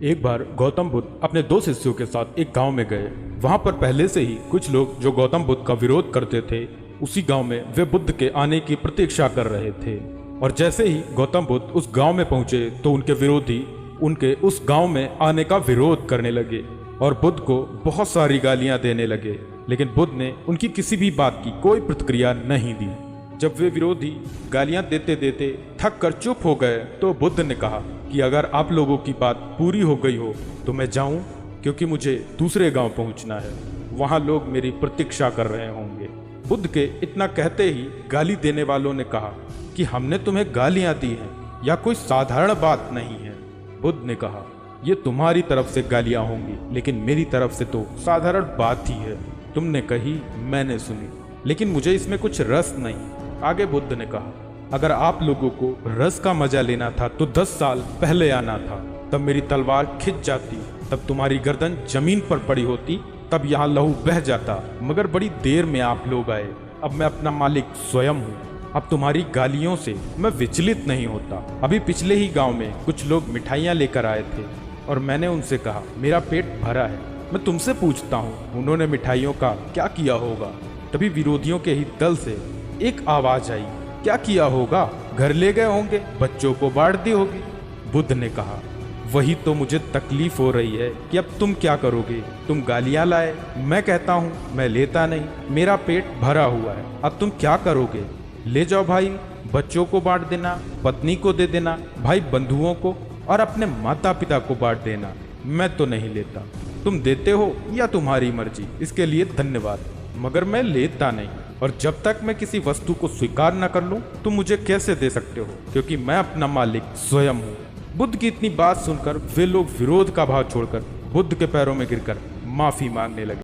एक बार गौतम बुद्ध अपने दो शिष्यों के साथ एक गांव में गए। वहां पर पहले से ही कुछ लोग जो गौतम बुद्ध का विरोध करते थे, उसी गांव में वे बुद्ध के आने की प्रतीक्षा कर रहे थे। और जैसे ही गौतम बुद्ध उस गांव में पहुंचे तो उनके विरोधी उनके उस गांव में आने का विरोध करने लगे और बुद्ध को बहुत सारी गालियां देने लगे। लेकिन बुद्ध ने उनकी किसी भी बात की कोई प्रतिक्रिया नहीं दी। जब वे विरोधी गालियां देते देते थक कर चुप हो गए तो बुद्ध ने कहा कि अगर आप लोगों की बात पूरी हो गई हो तो मैं जाऊं, क्योंकि मुझे दूसरे गांव पहुंचना है। वहां लोग मेरी प्रतीक्षा कर रहे होंगे। बुद्ध के इतना कहते ही गाली देने वालों ने कहा कि हमने तुम्हें गालियां दी हैं, या कोई साधारण बात नहीं है। बुद्ध ने कहा, ये तुम्हारी तरफ से गालियां होंगी, लेकिन मेरी तरफ से तो साधारण बात ही है। तुमने कही, मैंने सुनी, लेकिन मुझे इसमें कुछ रस नहीं। आगे बुद्ध ने कहा, अगर आप लोगों को रस का मजा लेना था तो 10 साल पहले आना था। तब मेरी तलवार खिंच जाती, तब तुम्हारी गर्दन जमीन पर पड़ी होती, तब यहाँ लहू बह जाता। मगर बड़ी देर में आप लोग आए। अब मैं अपना मालिक स्वयं हूँ। अब तुम्हारी गालियों से मैं विचलित नहीं होता। अभी पिछले ही गांव में कुछ लोग मिठाइयाँ लेकर आए थे और मैंने उनसे कहा, मेरा पेट भरा है। मैं तुमसे पूछता हूँ, उन्होंने मिठाइयों का क्या किया होगा? तभी विरोधियों के ही दल से एक आवाज आई, क्या किया होगा? घर ले गए होंगे, बच्चों को बांट दी होगी। बुद्ध ने कहा, वही तो मुझे तकलीफ हो रही है कि अब तुम क्या करोगे? तुम गालियां लाए, मैं कहता हूँ मैं लेता नहीं, मेरा पेट भरा हुआ है। अब तुम क्या करोगे? ले जाओ भाई, बच्चों को बांट देना, पत्नी को दे देना, भाई बंधुओं को, और अपने माता पिता को बांट देना। मैं तो नहीं लेता। तुम देते हो या तुम्हारी मर्जी, इसके लिए धन्यवाद, मगर मैं लेता नहीं। और जब तक मैं किसी वस्तु को स्वीकार न कर लूं, तुम मुझे कैसे दे सकते हो? क्योंकि मैं अपना मालिक स्वयं हूँ। बुद्ध की इतनी बात सुनकर वे लोग विरोध का भाव छोड़कर बुद्ध के पैरों में गिरकर माफी मांगने लगे।